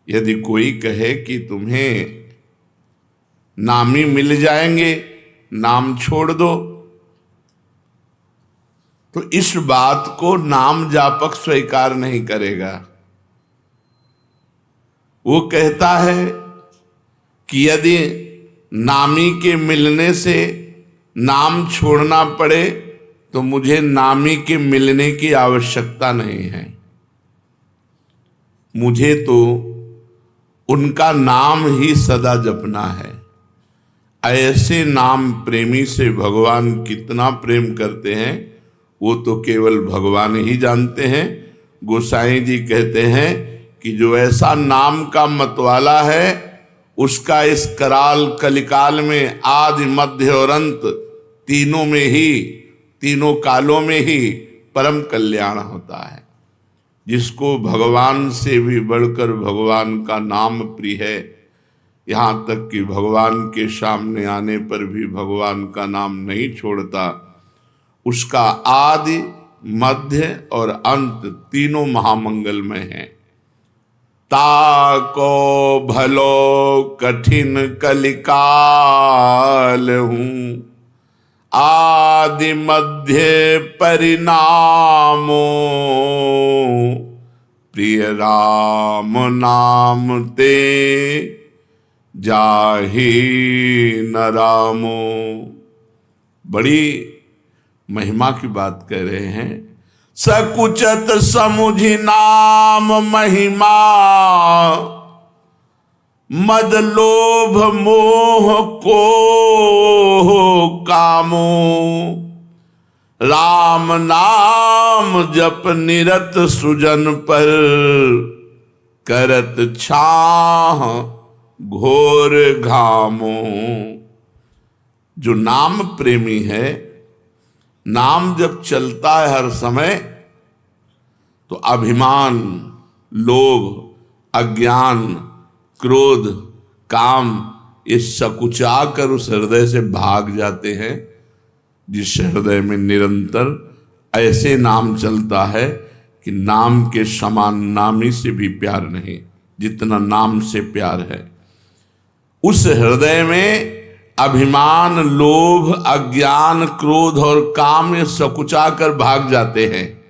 यदि कोई कहे कि तुम्हें नामी मिल जाएंगे, नाम छोड़ दो, तो इस बात को नाम जापक स्वीकार नहीं करेगा। वो कहता है कि यदि नामी के मिलने से नाम छोड़ना पड़े तो मुझे नामी के मिलने की आवश्यकता नहीं है, मुझे तो उनका नाम ही सदा जपना है। ऐसे नाम प्रेमी से भगवान कितना प्रेम करते हैं वो तो केवल भगवान ही जानते हैं। गोसाई जी कहते हैं कि जो ऐसा नाम का मतवाला है उसका इस कराल कलिकाल में आदि मध्य और अंत तीनों में ही, तीनों कालों में ही परम कल्याण होता है। जिसको भगवान से भी बढ़कर भगवान का नाम प्रिय है, यहाँ तक कि भगवान के सामने आने पर भी भगवान का नाम नहीं छोड़ता, उसका आदि मध्य और अंत तीनों महामंगलमय हैं। ताको भलो कठिन कलिकाल हूँ, आदि मध्य परिणामो, प्रिय राम नाम ते जाहि न रामो। बड़ी महिमा की बात कह रहे हैं। सकुचत समुझि नाम महिमा, मद लोभ मोह को कामो, राम नाम जप निरत सुजन पर, करत छाह घोर घामो। जो नाम प्रेमी है, नाम जब चलता है हर समय, तो अभिमान, लोभ, अज्ञान, क्रोध, काम ये सकुचा कर उस हृदय से भाग जाते हैं। जिस हृदय में निरंतर ऐसे नाम चलता है कि नाम के समान नामी से भी प्यार नहीं, जितना नाम से प्यार है, उस हृदय में अभिमान, लोभ, अज्ञान, क्रोध और काम ये सकुचा कर भाग जाते हैं,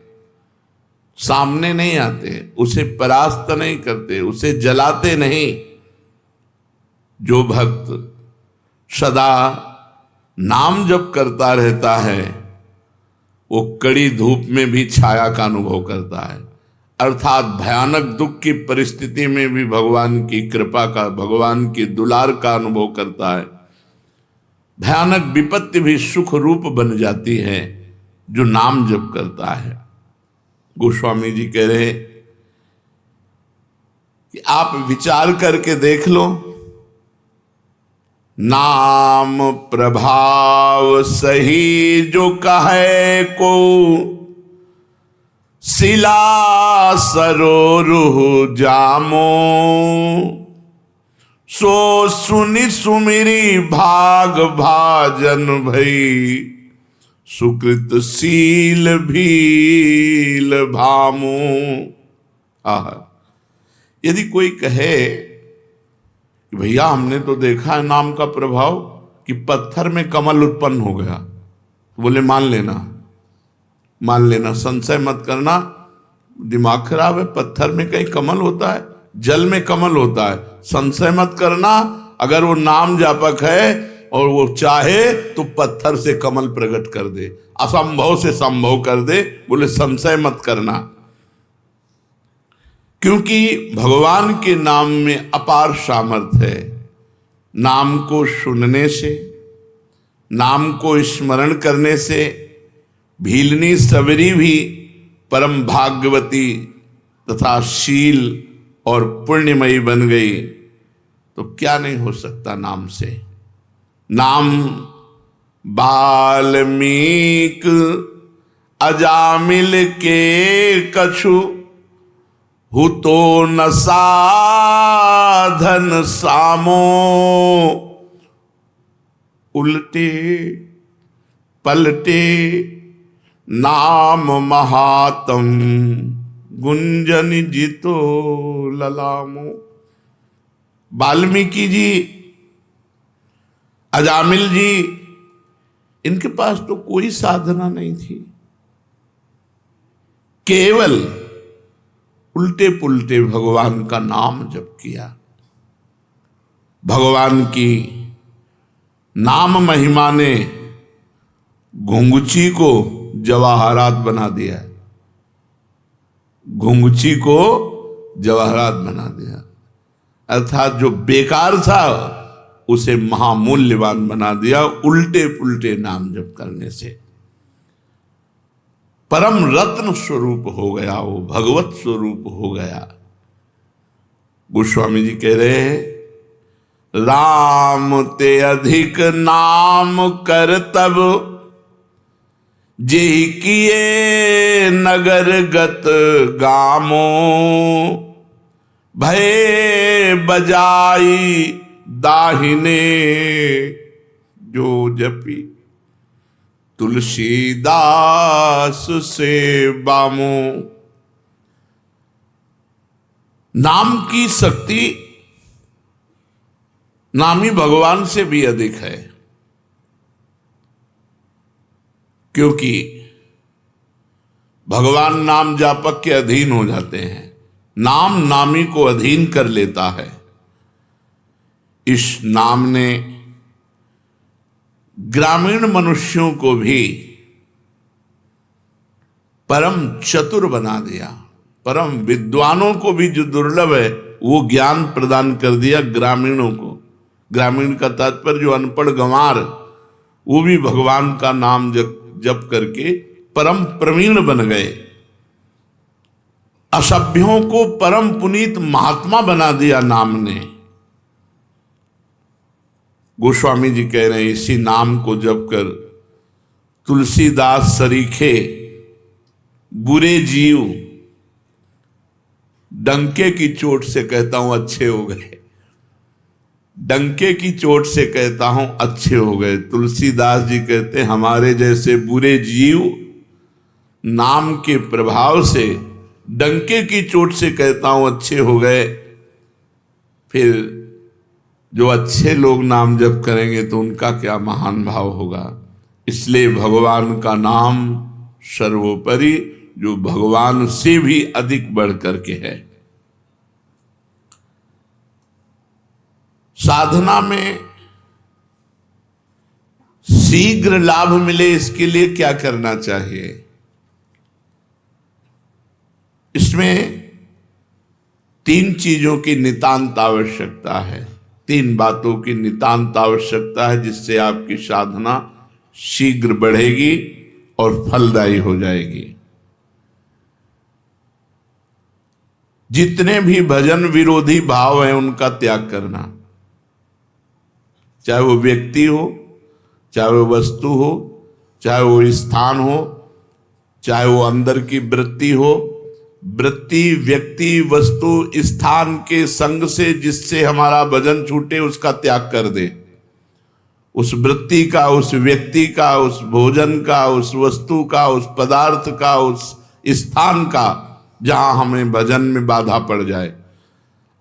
सामने नहीं आते, उसे परास्त नहीं करते, उसे जलाते नहीं। जो भक्त सदा नाम जप करता रहता है वो कड़ी धूप में भी छाया का अनुभव करता है, अर्थात भयानक दुख की परिस्थिति में भी भगवान की कृपा का, भगवान की दुलार का अनुभव करता है। भयानक विपत्ति भी सुख रूप बन जाती है जो नाम जप करता है। गोस्वामी जी कह रहे कि आप विचार करके देख लो, नाम प्रभाव सही जो कहे को, शिला सरोरुह जामो, सो सुनि सुमिरी भाग भाजन भई, सुकृत शील भील भामो। आह, यदि कोई कहे कि भैया हमने तो देखा है नाम का प्रभाव कि पत्थर में कमल उत्पन्न हो गया, तो बोले मान लेना, मान लेना, संशय मत करना, दिमाग खराब है। पत्थर में कहीं कमल होता है? जल में कमल होता है। संशय मत करना, अगर वो नाम जापक है और वो चाहे तो पत्थर से कमल प्रकट कर दे, असंभव से संभव कर दे। बोले संशय मत करना, क्योंकि भगवान के नाम में अपार सामर्थ्य है। नाम को सुनने से, नाम को स्मरण करने से भीलनी सबरी भी परम भाग्यवती तथा शील और पुण्यमयी बन गई। तो क्या नहीं हो सकता नाम से। नाम वाल्मीक अजामिल के कछु, हु तो न साधन सामो, उल्टे पलटे नाम महातम, गुंजन जितो ललामो। वाल्मीकि जी, अजामिल जी, इनके पास तो कोई साधना नहीं थी, केवल उल्टे पुल्टे भगवान का नाम जप किया। भगवान की नाम महिमा ने घुंघची को जवाहरात बना दिया, घुंघची को जवाहरात बना दिया, अर्थात जो बेकार था उसे महामूल्यवान बना दिया उल्टे पुल्टे नाम जप करने से। परम रत्न स्वरूप हो गया, वो भगवत स्वरूप हो गया। गोस्वामी जी कह रहे हैं, राम ते अधिक नाम कर तब, जेहि किए नगर गत गामो, भय बजाई दाहिने जो जपी, तुलसीदास से बामो। नाम की शक्ति नामी भगवान से भी अधिक है, क्योंकि भगवान नाम जापक के अधीन हो जाते हैं, नाम नामी को अधीन कर लेता है। इस नाम ने ग्रामीण मनुष्यों को भी परम चतुर बना दिया, परम विद्वानों को भी जो दुर्लभ है वो ज्ञान प्रदान कर दिया ग्रामीणों को। ग्रामीण का तात्पर्य जो अनपढ़ गंवार, वो भी भगवान का नाम जप करके परम प्रवीण बन गए। असभ्यों को परम पुनीत महात्मा बना दिया नाम ने। गोस्वामी जी कह रहे हैं, इसी नाम को जप कर तुलसीदास सरीखे बुरे जीव डंके की चोट से कहता हूं अच्छे हो गए, डंके की चोट से कहता हूं अच्छे हो गए। तुलसीदास जी कहते हैं, हमारे जैसे बुरे जीव नाम के प्रभाव से डंके की चोट से कहता हूं अच्छे हो गए। फिर जो अच्छे लोग नाम जप करेंगे तो उनका क्या महान भाव होगा। इसलिए भगवान का नाम सर्वोपरि, जो भगवान से भी अधिक बढ़ करके है। साधना में शीघ्र लाभ मिले, इसके लिए क्या करना चाहिए। इसमें 3 चीजों की नितांत आवश्यकता है, 3 बातों की नितांत आवश्यकता है, जिससे आपकी साधना शीघ्र बढ़ेगी और फलदायी हो जाएगी। जितने भी भजन विरोधी भाव हैं उनका त्याग करना, चाहे वो व्यक्ति हो, चाहे वो वस्तु हो, चाहे वो स्थान हो, चाहे वो अंदर की वृत्ति हो। वृत्ति, व्यक्ति, वस्तु, स्थान के संग से जिससे हमारा भजन छूटे उसका त्याग कर दे। उस वृत्ति का, उस व्यक्ति का, उस भोजन का, उस वस्तु का, उस पदार्थ का, उस स्थान का, जहां हमें भजन में बाधा पड़ जाए।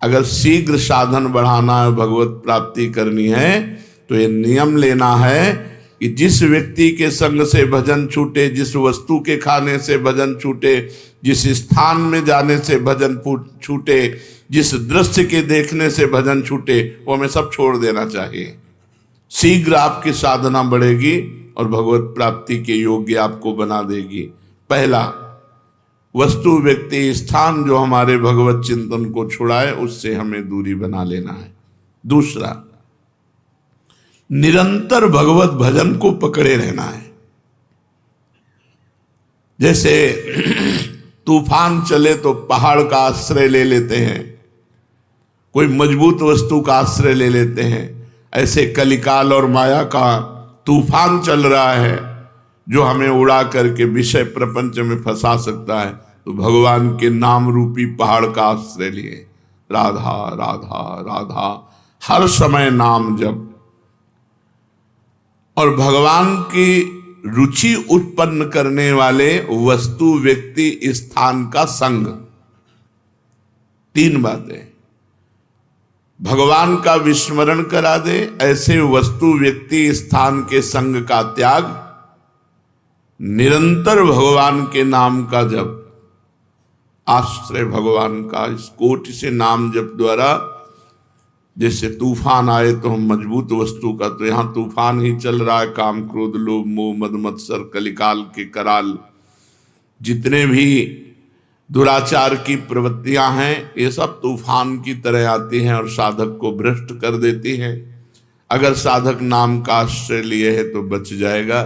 अगर शीघ्र साधन बढ़ाना है, भगवत प्राप्ति करनी है, तो ये नियम लेना है कि जिस व्यक्ति के संग से भजन छूटे, जिस वस्तु के खाने से भजन छूटे, जिस स्थान में जाने से भजन छूटे, जिस दृश्य के देखने से भजन छूटे, वो हमें सब छोड़ देना चाहिए। शीघ्र आपकी साधना बढ़ेगी और भगवत प्राप्ति के योग्य आपको बना देगी। पहला, वस्तु, व्यक्ति, स्थान जो हमारे भगवत चिंतन को छुड़ाए उससे हमें दूरी बना लेना है। दूसरा, निरंतर भगवत भजन को पकड़े रहना है। जैसे तूफान चले तो पहाड़ का आश्रय ले लेते हैं, कोई मजबूत वस्तु का आश्रय ले लेते हैं, ऐसे कलिकाल और माया का तूफान चल रहा है जो हमें उड़ा करके विषय प्रपंच में फंसा सकता है। तो भगवान के नाम रूपी पहाड़ का आश्रय लिए, राधा राधा राधा, हर समय नाम जप, और भगवान की रुचि उत्पन्न करने वाले वस्तु, व्यक्ति, स्थान का संग। 3 बातें। भगवान का विस्मरण करा दे, ऐसे वस्तु व्यक्ति स्थान के संग का त्याग, निरंतर भगवान के नाम का जप, आश्रय भगवान का इस कोटि से नाम जप द्वारा जैसे तूफान आए तो हम मजबूत वस्तु का, तो यहां तूफान ही चल रहा है, काम क्रोध लोभ मोह मद मत्सर कलिकाल के कराल, जितने भी दुराचार की प्रवृत्तियां हैं ये सब तूफान की तरह आती हैं और साधक को भ्रष्ट कर देती हैं। अगर साधक नाम का आश्रय लिए है तो बच जाएगा।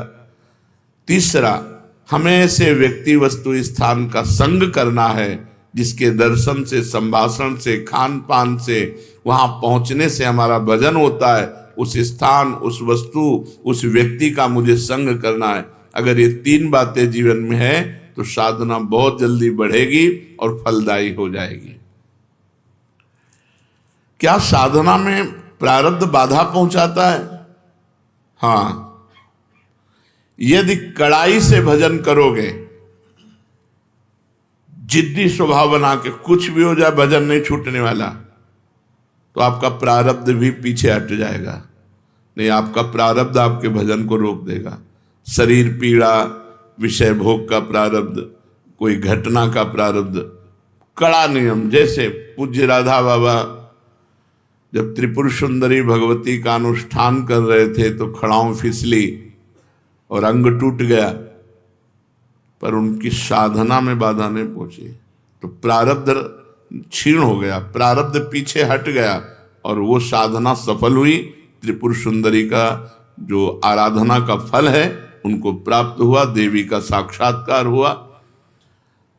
तीसरा, हमें ऐसे व्यक्ति वस्तु स्थान का संग करना है जिसके दर्शन से, संभाषण से, खान पान से, वहां पहुंचने से हमारा भजन होता है। उस स्थान, उस वस्तु, उस व्यक्ति का मुझे संग करना है। अगर ये तीन बातें जीवन में है तो साधना बहुत जल्दी बढ़ेगी और फलदायी हो जाएगी। क्या साधना में प्रारब्ध बाधा पहुंचाता है? हाँ, यदि कड़ाई से भजन करोगे, जिद्दी स्वभाव बना के, कुछ भी हो जाए भजन नहीं छूटने वाला, तो आपका प्रारब्ध भी पीछे हट जाएगा। नहीं, आपका प्रारब्ध आपके भजन को रोक देगा। शरीर पीड़ा, विषय भोग का प्रारब्ध, कोई घटना का प्रारब्ध, कड़ा नियम। जैसे पूज्य राधा बाबा जब त्रिपुर सुंदरी भगवती का अनुष्ठान कर रहे थे तो खड़ाऊं फिसली और अंग टूट गया, पर उनकी साधना में बाधा नहीं पहुंची, तो प्रारब्ध क्षीण हो गया, प्रारब्ध पीछे हट गया और वो साधना सफल हुई। त्रिपुर सुंदरी का जो आराधना का फल है उनको प्राप्त हुआ, देवी का साक्षात्कार हुआ।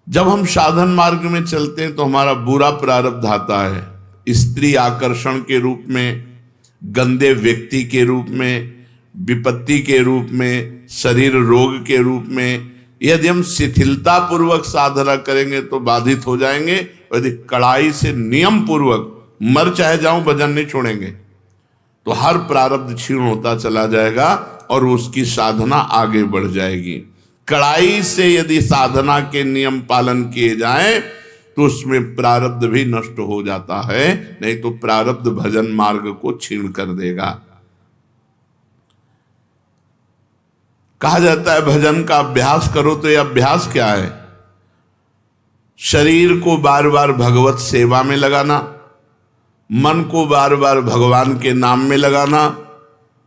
जब हम साधन मार्ग में चलते हैं तो हमारा बुरा प्रारब्ध आता है, स्त्री आकर्षण के रूप में, गंदे व्यक्ति के रूप में, विपत्ति के रूप में, शरीर रोग के रूप में। यदि हम शिथिलता पूर्वक साधना करेंगे तो बाधित हो जाएंगे, यदि कड़ाई से नियम पूर्वक, मर चाहे जाऊं भजन नहीं छोड़ेंगे, तो हर प्रारब्ध क्षीण होता चला जाएगा और उसकी साधना आगे बढ़ जाएगी। कड़ाई से यदि साधना के नियम पालन किए जाएं तो उसमें प्रारब्ध भी नष्ट हो जाता है, नहीं तो प्रारब्ध भजन मार्ग को क्षीण कर देगा। कहा जाता है भजन का अभ्यास करो, तो यह अभ्यास क्या है? शरीर को बार बार भगवत सेवा में लगाना, मन को बार बार भगवान के नाम में लगाना,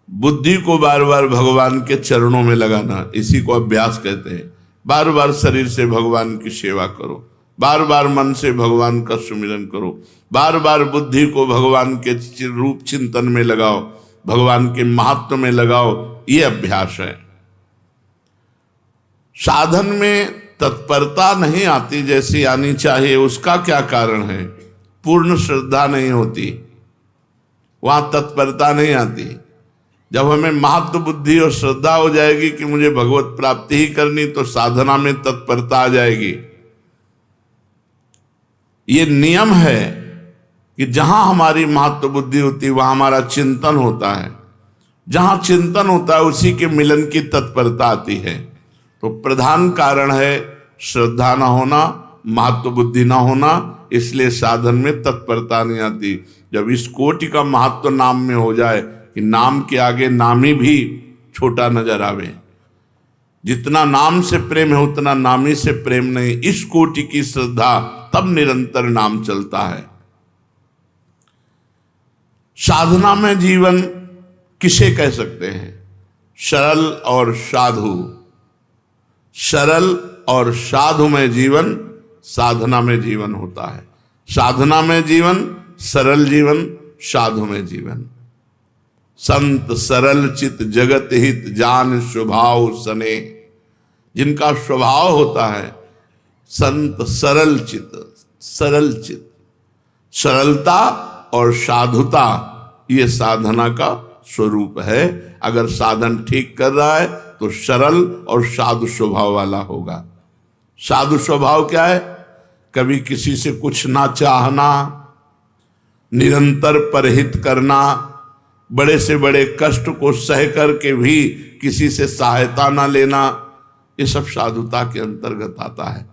बुद्धि को बार बार भगवान के चरणों में लगाना, इसी को अभ्यास कहते हैं। बार बार शरीर से भगवान की सेवा करो, बार बार मन से भगवान का सुमिरन करो, बार बार बुद्धि को भगवान के रूप चिंतन में लगाओ, भगवान के महत्व में लगाओ, ये अभ्यास है। साधन में तत्परता नहीं आती जैसी आनी चाहिए, उसका क्या कारण है? पूर्ण श्रद्धा नहीं होती, वहां तत्परता नहीं आती। जब हमें महत्व बुद्धि और श्रद्धा हो जाएगी कि मुझे भगवत प्राप्ति ही करनी, तो साधना में तत्परता आ जाएगी। ये नियम है कि जहां हमारी महत्व बुद्धि होती है वहां हमारा चिंतन होता है, जहां चिंतन होता है उसी के मिलन की तत्परता आती है। तो प्रधान कारण है श्रद्धा ना होना, महत्व बुद्धि ना होना, इसलिए साधन में तत्परता नहीं आती। जब इस कोटि का महत्व नाम में हो जाए कि नाम के आगे नामी भी छोटा नजर आवे, जितना नाम से प्रेम है उतना नामी से प्रेम नहीं, इस कोटि की श्रद्धा, तब निरंतर नाम चलता है। साधना में जीवन किसे कह सकते हैं? सरल और साधु। सरल और साधु में जीवन साधना में जीवन होता है। साधना में जीवन, सरल जीवन, साधु में जीवन। संत सरल चित जगत हित जान स्वभाव सने, जिनका स्वभाव होता है संत सरल चित, सरल चित, सरलता और साधुता, ये साधना का स्वरूप है। अगर साधन ठीक कर रहा है तो सरल और साधु स्वभाव वाला होगा। साधु स्वभाव क्या है? कभी किसी से कुछ ना चाहना, निरंतर परहित करना, बड़े से बड़े कष्ट को सह करके भी किसी से सहायता ना लेना, ये सब साधुता के अंतर्गत आता है।